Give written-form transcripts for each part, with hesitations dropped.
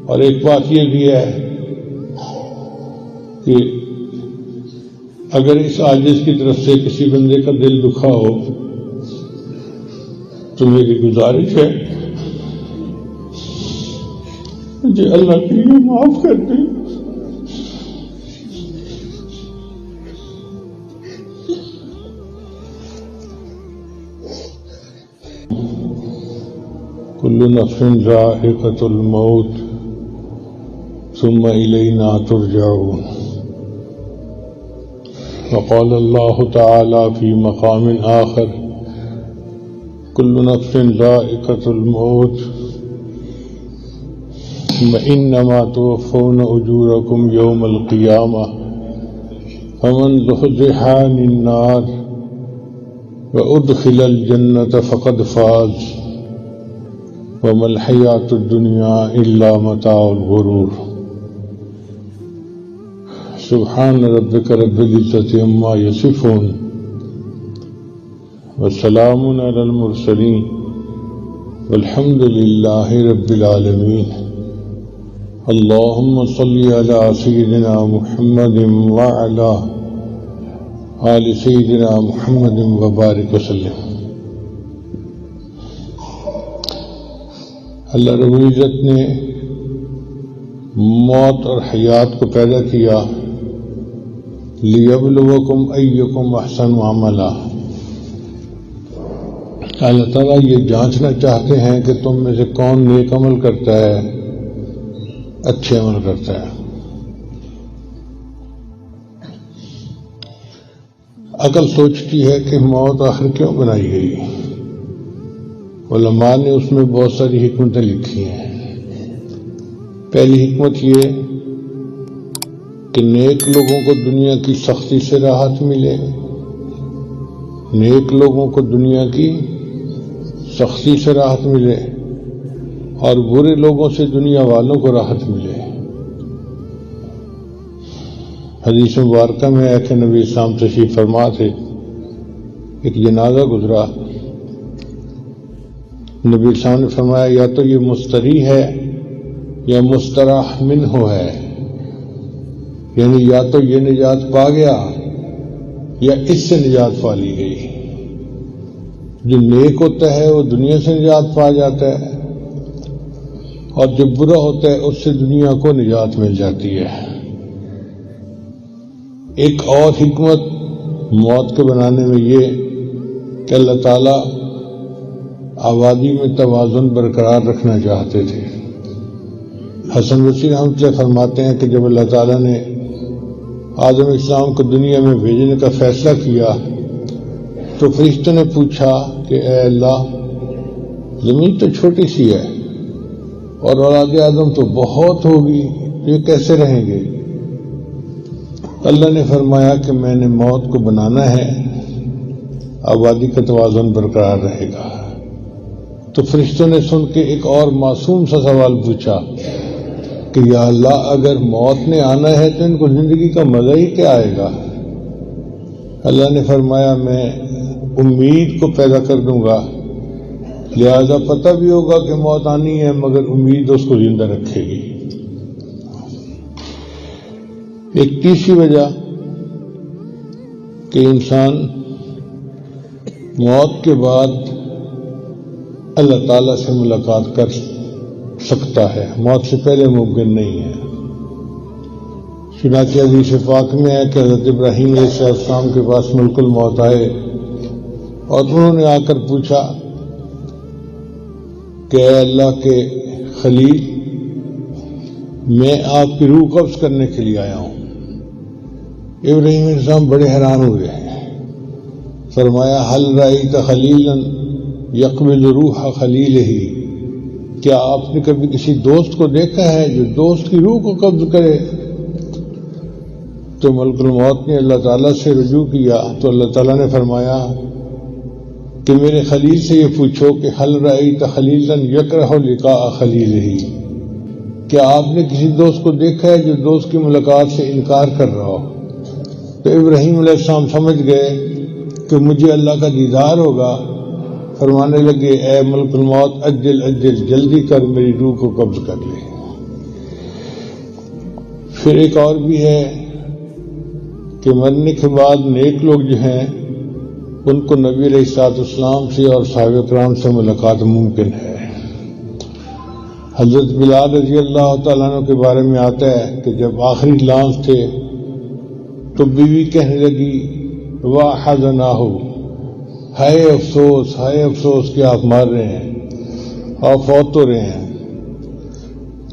اور ایک بات یہ بھی ہے کہ اگر اس عاجز کی طرف سے کسی بندے کا دل دکھا ہو تو میری گزارش ہے مجھے اللہ کے لیے معاف کر دیں. کل نفس ذائقۃ الموت ثم الینا ترجعون. وقال اللہ تعالی فی مقام آخر کل نفس ذائقۃ الموت وانما توفون اجورکم یوم القیامہ فمن زحزح عن النار وادخل الجنة فقد فاز وما الحیاۃ الدنیا الا متاع الغرور. سبحان ربک رب العزۃ عما یصفون وسلام علی المرسلین والحمد للہ رب العالمین. اللہم صل علی سیدنا محمد وعلی آل سیدنا محمد وبارک وسلم. اللہ رب العزت نے موت اور حیات کو پیدا کیا لیبلوکم ایکم احسن عملا. اللہ تعالیٰ یہ جانچنا چاہتے ہیں کہ تم میں سے کون نیک عمل کرتا ہے، اچھے عمل کرتا ہے. عقل سوچتی ہے کہ موت آخر کیوں بنائی گئی. علماء نے اس میں بہت ساری حکمتیں لکھی ہیں. پہلی حکمت یہ کہ نیک لوگوں کو دنیا کی سختی سے راحت ملے، نیک لوگوں کو دنیا کی سختی سے راحت ملے اور برے لوگوں سے دنیا والوں کو راحت ملے. حدیث مبارکہ میں ہے کہ نبی اسلام تشریف فرما تھے، ایک جنازہ گزرا. نبی اسلام نے فرمایا یا تو یہ مستری ہے یا مستراح منہ ہے، یعنی یا تو یہ نجات پا گیا یا اس سے نجات پا لی گئی. جو نیک ہوتا ہے وہ دنیا سے نجات پا جاتا ہے اور جو برا ہوتا ہے اس سے دنیا کو نجات مل جاتی ہے. ایک اور حکمت موت کے بنانے میں یہ کہ اللہ تعالیٰ آبادی میں توازن برقرار رکھنا چاہتے تھے. حسن بصری رحمۃ اللہ فرماتے ہیں کہ جب اللہ تعالیٰ نے آدم علیہ السلام کو دنیا میں بھیجنے کا فیصلہ کیا تو فرشتوں نے پوچھا کہ اے اللہ، زمین تو چھوٹی سی ہے اور اولاد آدم تو بہت ہوگی، یہ کیسے رہیں گے؟ اللہ نے فرمایا کہ میں نے موت کو بنانا ہے، آبادی کا توازن برقرار رہے گا. تو فرشتوں نے سن کے ایک اور معصوم سا سوال پوچھا کہ یا اللہ، اگر موت نے آنا ہے تو ان کو زندگی کا مزہ ہی کیا آئے گا؟ اللہ نے فرمایا میں امید کو پیدا کر دوں گا، لہذا پتہ بھی ہوگا کہ موت آنی ہے مگر امید اس کو زندہ رکھے گی. ایک تیسری وجہ کہ انسان موت کے بعد اللہ تعالیٰ سے ملاقات کر سکتا ہے، موت سے پہلے ممکن نہیں ہے. چنانچہ حدیث پاک میں ہے کہ حضرت ابراہیم علیہ السلام کے پاس ملک الموت آئے اور انہوں نے آ کر پوچھا کہ اے اللہ کے خلیل، میں آپ کی روح قبض کرنے کے لیے آیا ہوں. ابراہیم علیہ السلام بڑے حیران ہوئے ہیں. فرمایا حل رأیت خلیلا یقبض روح خلیلہ، کیا آپ نے کبھی کسی دوست کو دیکھا ہے جو دوست کی روح کو قبض کرے؟ تو ملک الموت نے اللہ تعالیٰ سے رجوع کیا تو اللہ تعالیٰ نے فرمایا کہ میرے خلیل سے یہ پوچھو کہ حل رأیت خلیلا یکرہ لقاء خلیلہ، کیا آپ نے کسی دوست کو دیکھا ہے جو دوست کی ملاقات سے انکار کر رہا ہو؟ تو ابراہیم علیہ السلام سمجھ گئے کہ مجھے اللہ کا دیدار ہوگا. فرمانے لگے اے ملک الموت، اجل اجل، جلدی کر، میری روح کو قبض کر لے. پھر ایک اور بھی ہے کہ مرنے کے بعد نیک لوگ جو ہیں ان کو نبی علیہ الصلوۃ والسلام سے اور صحابہ کرام سے ملاقات ممکن ہے۔ حضرت بلال رضی اللہ تعالیٰ عنہ کے بارے میں آتا ہے کہ جب آخری لانس تھے تو بیوی کہنے لگی واہ حزناہ، ہائے افسوس کہ آپ مر رہے ہیں اور فوت ہو رہے ہیں۔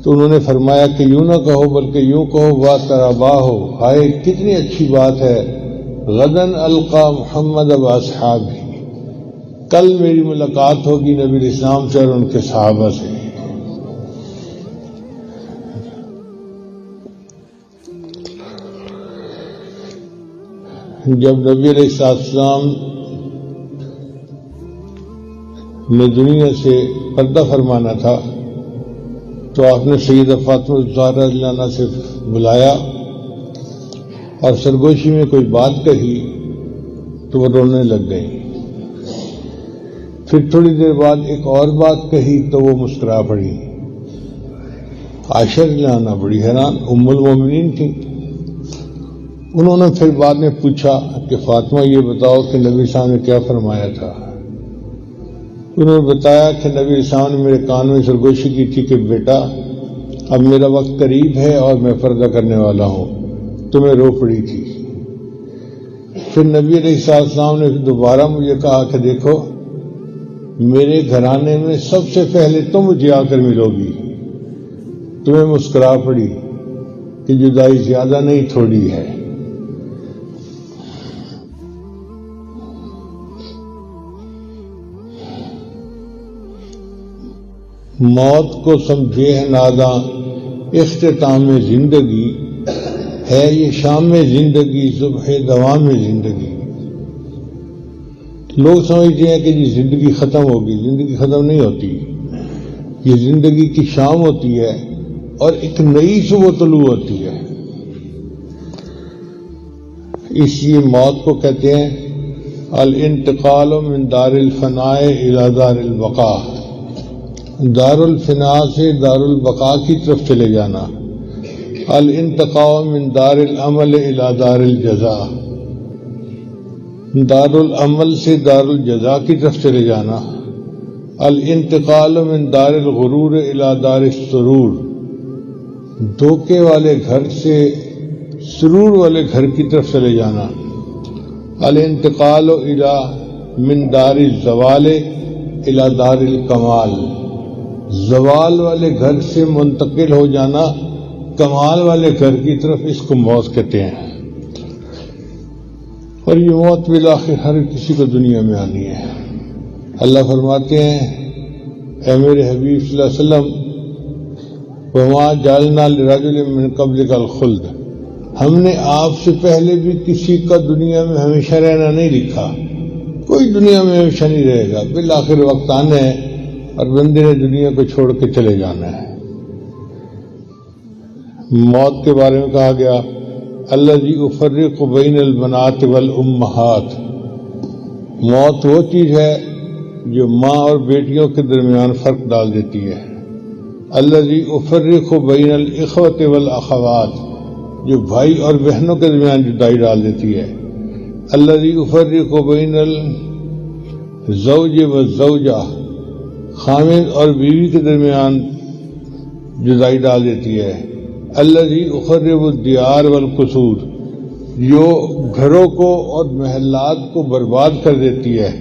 تو انہوں نے فرمایا کہ یوں نہ کہو بلکہ یوں کہو واہ تراباہ، ہائے کتنی اچھی بات ہے، غدن القا محمد و اصحابہ، کل میری ملاقات ہوگی نبی علیہ السلام سے اور ان کے صحابہ سے۔ جب نبی علیہ السلام نے دنیا سے پردہ فرمانا تھا تو آپ نے سیدہ فاطمہ الزہرا رضی اللہ عنہا سے بلایا اور سرگوشی میں کوئی بات کہی تو وہ رونے لگ گئی۔ پھر تھوڑی دیر بعد ایک اور بات کہی تو وہ مسکرا پڑی۔ عائشہ رضی اللہ عنہا بڑی حیران، ام المومنین تھی۔ انہوں نے پھر بعد میں پوچھا کہ فاطمہ یہ بتاؤ کہ نبی صاحب نے کیا فرمایا تھا؟ انہوں نے بتایا کہ نبی صاحب نے میرے کان میں سرگوشی کی تھی کہ بیٹا اب میرا وقت قریب ہے اور میں پردہ کرنے والا ہوں، تو میں رو پڑی تھی۔ پھر نبی علیہ السلام نے دوبارہ مجھے کہا کہ دیکھو میرے گھرانے میں سب سے پہلے تم مجھے آ کر ملو گی۔ تمہیں مسکرا پڑی کہ جدائی زیادہ نہیں تھوڑی ہے۔ موت کو سمجھے ہے ناداں اختتام زندگی، ہے یہ شام زندگی صبح دوام زندگی۔ لوگ سمجھتے ہیں کہ یہ زندگی ختم ہوگی، زندگی ختم نہیں ہوتی، یہ زندگی کی شام ہوتی ہے اور ایک نئی صبح طلوع ہوتی ہے۔ اس لیے موت کو کہتے ہیں الانتقال من دار الفناء الى دار البقاء، دار الفنا سے دار البقاء کی طرف چلے جانا۔ الانتقال من دار العمل الى دار الجزاء، دار العمل سے دار الجزاء کی طرف چلے جانا۔ الانتقال من دار الغرور الى دار السرور، دھوکے والے گھر سے سرور والے گھر کی طرف چلے جانا۔ الانتقال الى من دار الزوال الى دار الکمال، زوال والے گھر سے منتقل ہو جانا کمال والے گھر کی طرف، اس کو موت کہتے ہیں۔ اور یہ موت بالآخر ہر کسی کو دنیا میں آنی ہے۔ اللہ فرماتے ہیں اے میرے حبیب صلی اللہ علیہ وسلم وَمَا جَعَلْنَا لِرَجُلٍ مِّن قَبْلِكَ الْخُلْدَ، ہم نے آپ سے پہلے بھی کسی کا دنیا میں ہمیشہ رہنا نہیں لکھا، کوئی دنیا میں ہمیشہ نہیں رہے گا، بالآخر وقت آنا ہے اور بندے نے دنیا کو چھوڑ کے چلے جانا ہے۔ موت کے بارے میں کہا گیا الذی یفرق بین البنات والامہات، موت وہ چیز ہے جو ماں اور بیٹیوں کے درمیان فرق ڈال دیتی ہے۔ الذی یفرق بین الاخوۃ والاخوات، جو بھائی اور بہنوں کے درمیان جدائی ڈال دیتی ہے۔ الذی یفرق بین الزوج والزوجہ، خامد اور بیوی کے درمیان جدائی ڈال دیتی ہے۔ الذی یخرب الدیار والقصور، جو گھروں کو اور محلات کو برباد کر دیتی ہے۔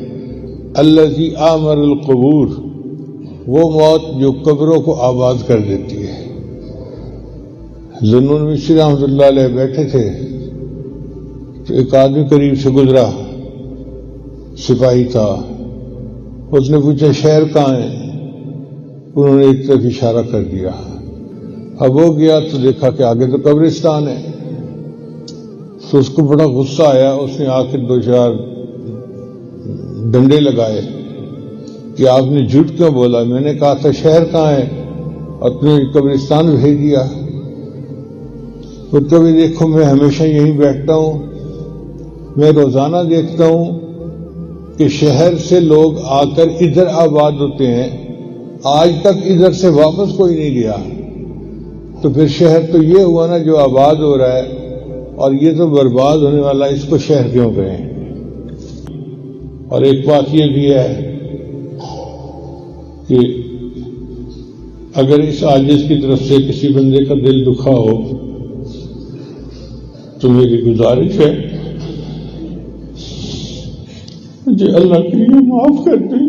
الذی آمر القبور، وہ موت جو قبروں کو آباد کر دیتی ہے۔ ذوالنون مصری رحمۃ اللہ علیہ بیٹھے تھے تو ایک آدمی قریب سے گزرا، سپاہی تھا، اس نے پوچھا شہر کہاں ہے؟ انہوں نے ایک طرف اشارہ کر دیا۔ اب وہ گیا تو دیکھا کہ آگے تو قبرستان ہے، تو اس کو بڑا غصہ آیا، اس نے آ کے 2-4 ڈنڈے لگائے کہ آپ نے جھوٹ کیوں بولا، میں نے کہا تھا شہر کہاں ہے اور تم نے قبرستان بھیج دیا۔ تو کبھی دیکھو میں ہمیشہ یہیں بیٹھتا ہوں، میں روزانہ دیکھتا ہوں کہ شہر سے لوگ آ کر ادھر آباد ہوتے ہیں، آج تک ادھر سے واپس کوئی نہیں گیا۔ تو پھر شہر تو یہ ہوا نا جو آباد ہو رہا ہے، اور یہ تو برباد ہونے والا، اس کو شہر کیوں کہیں؟ اور ایک بات یہ بھی ہے کہ اگر اس عاجز کی طرف سے کسی بندے کا دل دکھا ہو تو میری گزارش ہے مجھے اللہ کے لیے معاف کر دیں۔